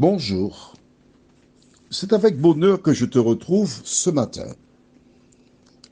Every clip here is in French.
Bonjour, c'est avec bonheur que je te retrouve ce matin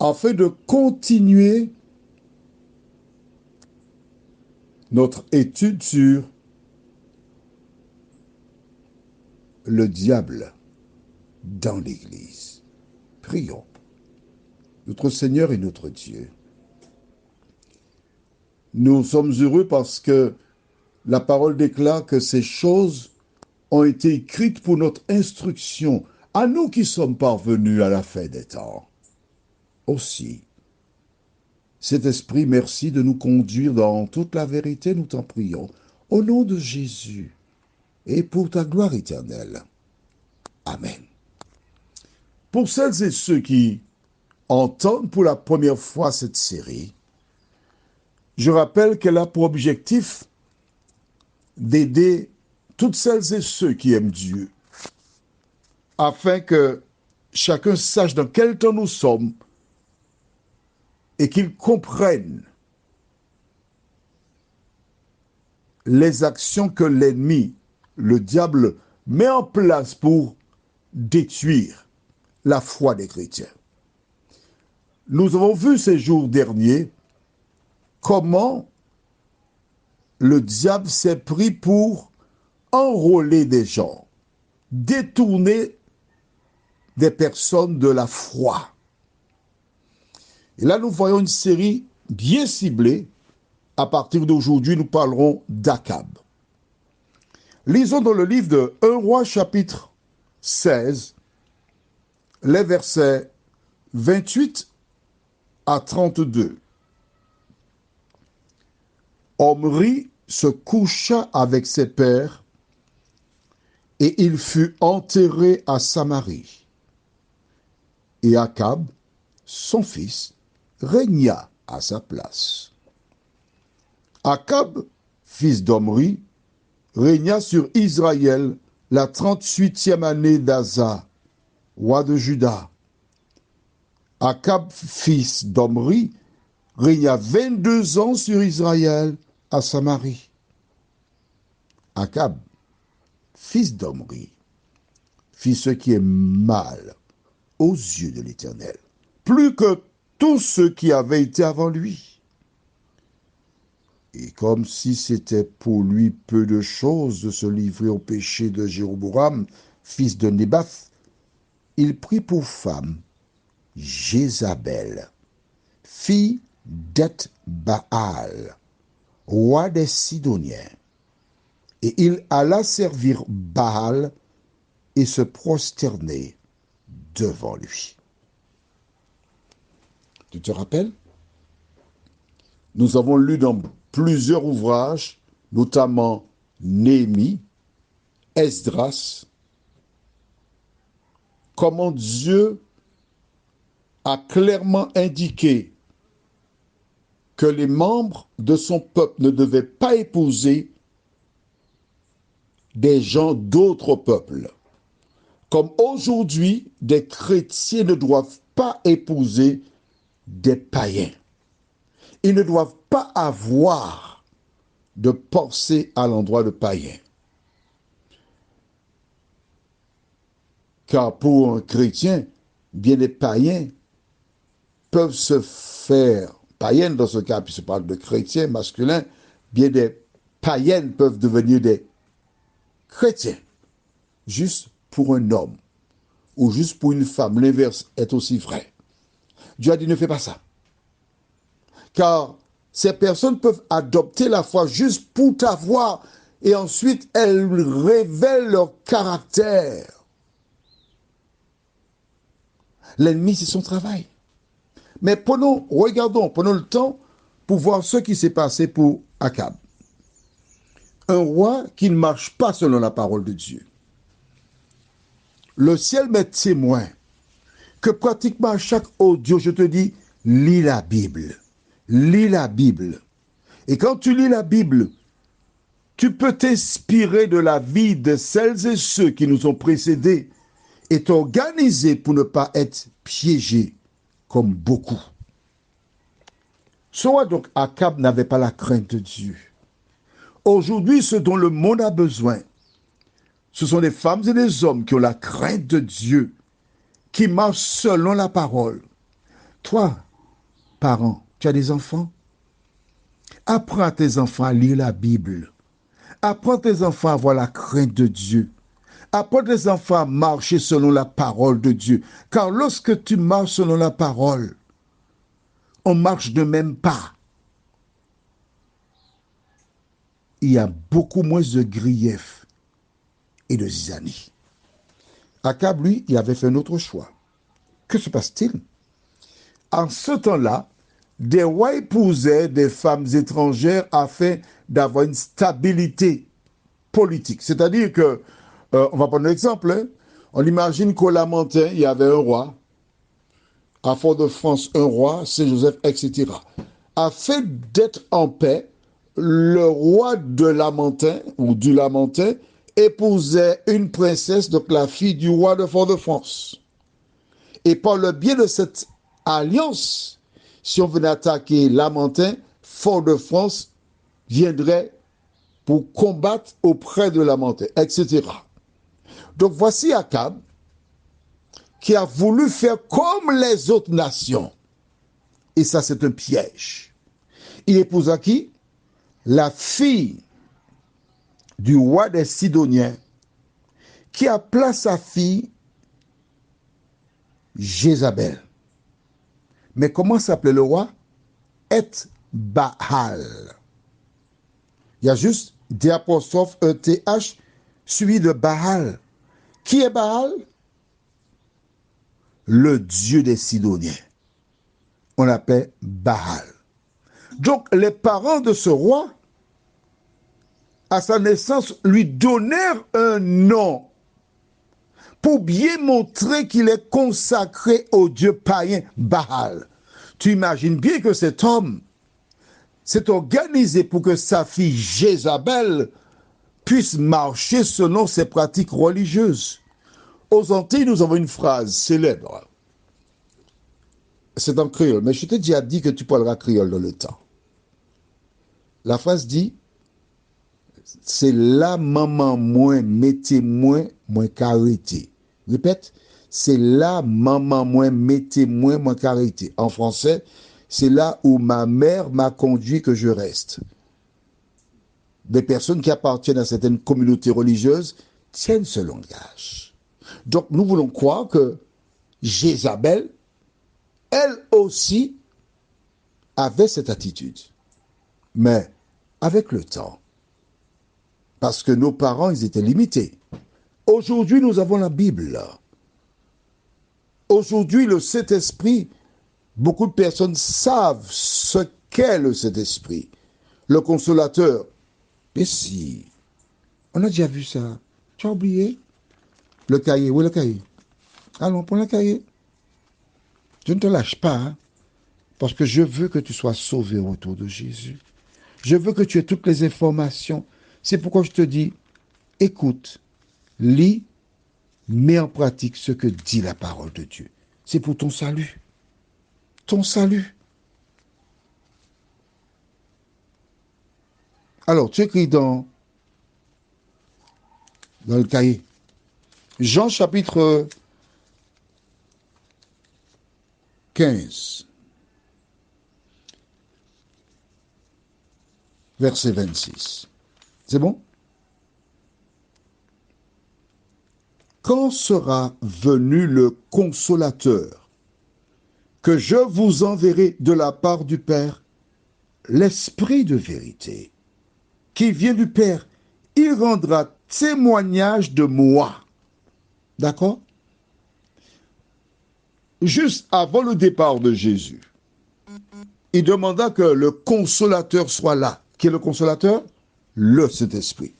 afin de continuer notre étude sur le diable dans l'Église. Prions. Notre Seigneur et notre Dieu, nous sommes heureux parce que la parole déclare que ces choses ont été écrites pour notre instruction, à nous qui sommes parvenus à la fin des temps. Aussi, Saint-Esprit, merci de nous conduire dans toute la vérité, nous t'en prions, au nom de Jésus et pour ta gloire éternelle. Amen. Pour celles et ceux qui entendent pour la première fois cette série, je rappelle qu'elle a pour objectif d'aider toutes celles et ceux qui aiment Dieu, afin que chacun sache dans quel temps nous sommes et qu'il comprenne les actions que l'ennemi, le diable, met en place pour détruire la foi des chrétiens. Nous avons vu ces jours derniers comment le diable s'est pris pour enrôler des gens, détourner des personnes de la foi. Et là, nous voyons une série bien ciblée. À partir d'aujourd'hui, nous parlerons d'Akab. Lisons dans le livre de 1 Roi chapitre 16, les versets 28 à 32. Omri se coucha avec ses pères et il fut enterré à Samarie. Et Akab, son fils, régna à sa place. Akab, fils d'Omri, régna sur Israël la 38e année d'Asa, roi de Juda. Akab, fils d'Omri, régna 22 ans sur Israël à Samarie. Akab, fils d'Omri, fit ce qui est mal aux yeux de l'Éternel, plus que tous ceux qui avaient été avant lui. Et comme si c'était pour lui peu de choses de se livrer au péché de Jéroboam, fils de Nébath, il prit pour femme Jézabel, fille d'Eth-Baal, roi des Sidoniens. Et il alla servir Baal et se prosterner devant lui. Tu te rappelles? Nous avons lu dans plusieurs ouvrages, notamment Néhémie, Esdras, comment Dieu a clairement indiqué que les membres de son peuple ne devaient pas épouser des gens d'autres peuples. Comme aujourd'hui, des chrétiens ne doivent pas épouser des païens. Ils ne doivent pas avoir de pensée à l'endroit de païens. Car pour un chrétien, bien des païens peuvent se faire, païennes dans ce cas, puisque je parle de chrétiens masculins, bien des païennes peuvent devenir des chrétiens, juste pour un homme, ou juste pour une femme. L'inverse est aussi vrai. Dieu a dit ne fais pas ça. Car ces personnes peuvent adopter la foi juste pour t'avoir et ensuite elles révèlent leur caractère. L'ennemi, c'est son travail. Mais prenons le temps pour voir ce qui s'est passé pour Akab. Un roi qui ne marche pas selon la parole de Dieu. Le ciel m'est témoin que pratiquement à chaque audio, je te dis, lis la Bible. Lis la Bible. Et quand tu lis la Bible, tu peux t'inspirer de la vie de celles et ceux qui nous ont précédés et t'organiser pour ne pas être piégé comme beaucoup. Ce roi donc Akab n'avait pas la crainte de Dieu. Aujourd'hui, ce dont le monde a besoin, Ce sont des femmes et des hommes qui ont la crainte de Dieu, qui marchent selon la parole. Toi, parent, tu as des enfants? Apprends à tes enfants à lire la Bible. Apprends à tes enfants à avoir la crainte de Dieu. Apprends à tes enfants à marcher selon la parole de Dieu. Car lorsque tu marches selon la parole, on marche de même pas. Il y a beaucoup moins de griefs et de zizanie. Akab, lui, il avait fait un autre choix. Que se passe-t-il? En ce temps-là, des rois épousaient des femmes étrangères afin d'avoir une stabilité politique. C'est-à-dire que, on va prendre un exemple, hein? On imagine qu'au Lamentin, il y avait un roi, à Fort-de-France, un roi, Saint-Joseph, etc. Afin d'être en paix, le roi de Lamentin, ou du Lamentin, épousait une princesse, donc la fille du roi de Fort-de-France. Et par le biais de cette alliance, si on venait attaquer Lamentin, Fort-de-France viendrait pour combattre auprès de Lamentin, etc. Donc voici Akab qui a voulu faire comme les autres nations. Et ça, c'est un piège. Il épousa qui? La fille du roi des Sidoniens, qui appela sa fille Jézabel. Mais comment s'appelait le roi? Et Baal. Il y a juste D apostrophe ETH suivi de Baal. Qui est Baal? Le dieu des Sidoniens. On l'appelle Baal. Donc les parents de ce roi, à sa naissance, lui donnèrent un nom pour bien montrer qu'il est consacré au dieu païen Baal. Tu imagines bien que cet homme s'est organisé pour que sa fille Jézabel puisse marcher selon ses pratiques religieuses. Aux Antilles, nous avons une phrase célèbre. C'est en créole, mais je t'ai déjà dit que tu parleras créole dans le temps. La phrase dit, c'est la maman moins, mettez moins carité. Répète, c'est la maman moins, mettez moins carité. En français, c'est là où ma mère m'a conduit que je reste. Des personnes qui appartiennent à certaines communautés religieuses tiennent ce langage. Donc nous voulons croire que Jézabel, elle aussi, avait cette attitude. Mais avec le temps, parce que nos parents, ils étaient limités. Aujourd'hui, nous avons la Bible. Aujourd'hui, le Saint-Esprit, beaucoup de personnes savent ce qu'est le Saint-Esprit. Le consolateur. Mais si, on a déjà vu ça. Tu as oublié? Le cahier, où est le cahier? Allons, prends le cahier. Je ne te lâche pas, hein, parce que je veux que tu sois sauvé autour de Jésus. Je veux que tu aies toutes les informations. C'est pourquoi je te dis, écoute, lis, mets en pratique ce que dit la parole de Dieu. C'est pour ton salut. Ton salut. Alors, tu écris dans le cahier. Jean chapitre 15, verset 26. C'est bon? Quand sera venu le consolateur, que je vous enverrai de la part du Père, l'Esprit de vérité, qui vient du Père, il rendra témoignage de moi. D'accord? Juste avant le départ de Jésus, il demanda que le consolateur soit là. Qui est le consolateur? Le Saint-Esprit.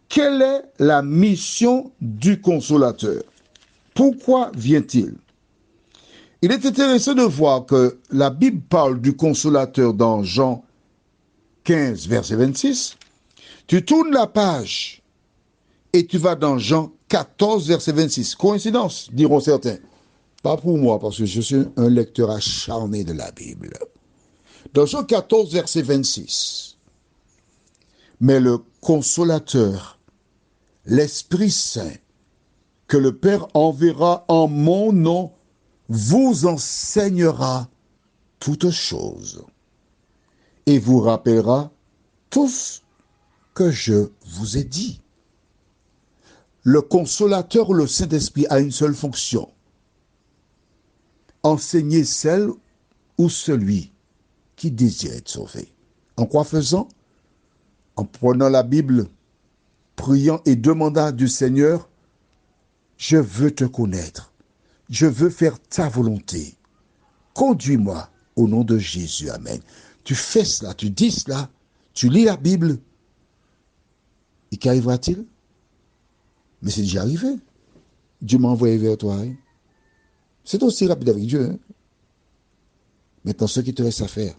Quelle est la mission du consolateur? Pourquoi vient-il? Il est intéressant de voir que la Bible parle du consolateur dans Jean 15, verset 26. Tu tournes la page et tu vas dans Jean 14, verset 26. Coïncidence, diront certains. Pas pour moi, parce que je suis un lecteur acharné de la Bible. Dans Jean 14, verset 26. Mais le consolateur, l'Esprit Saint, que le Père enverra en mon nom, vous enseignera toutes choses et vous rappellera tout ce que je vous ai dit. Le consolateur, le Saint-Esprit, a une seule fonction: enseigner celle ou celui qui désire être sauvé. En quoi faisant? En prenant la Bible, priant et demandant du Seigneur: je veux te connaître, je veux faire ta volonté. Conduis-moi au nom de Jésus. Amen. Tu fais cela, tu dis cela, tu lis la Bible. Et qu'arrivera-t-il? Mais c'est déjà arrivé. Dieu m'a envoyé vers toi. Hein? C'est aussi rapide avec Dieu. Hein? Maintenant, ce qui te reste à faire,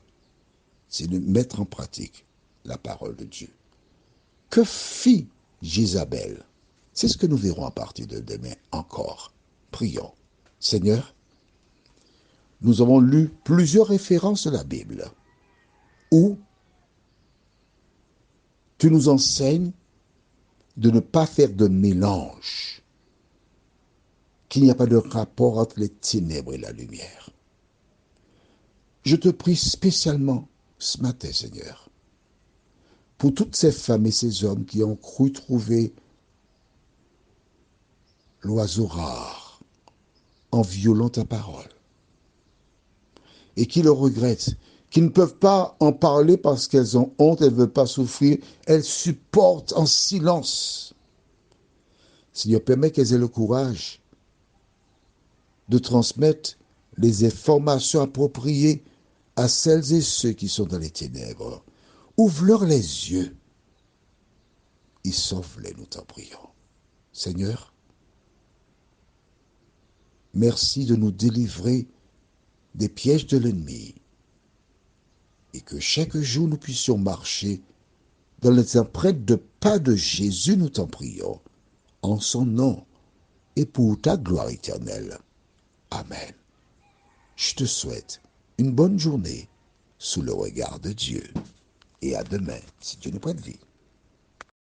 c'est de mettre en pratique la parole de Dieu. Que fit Jézabel? C'est ce que nous verrons à partir de demain encore. Prions. Seigneur, nous avons lu plusieurs références de la Bible où tu nous enseignes de ne pas faire de mélange, qu'il n'y a pas de rapport entre les ténèbres et la lumière. Je te prie spécialement ce matin, Seigneur, pour toutes ces femmes et ces hommes qui ont cru trouver l'oiseau rare en violant ta parole et qui le regrettent, qui ne peuvent pas en parler parce qu'elles ont honte, elles ne veulent pas souffrir, elles supportent en silence. Seigneur, permets qu'elles aient le courage de transmettre les informations appropriées à celles et ceux qui sont dans les ténèbres. Ouvre-leur les yeux et sauve-les, nous t'en prions. Seigneur, merci de nous délivrer des pièges de l'ennemi et que chaque jour nous puissions marcher dans les empreintes de pas de Jésus, nous t'en prions, en son nom et pour ta gloire éternelle. Amen. Je te souhaite une bonne journée sous le regard de Dieu et à demain si Dieu nous prête vie.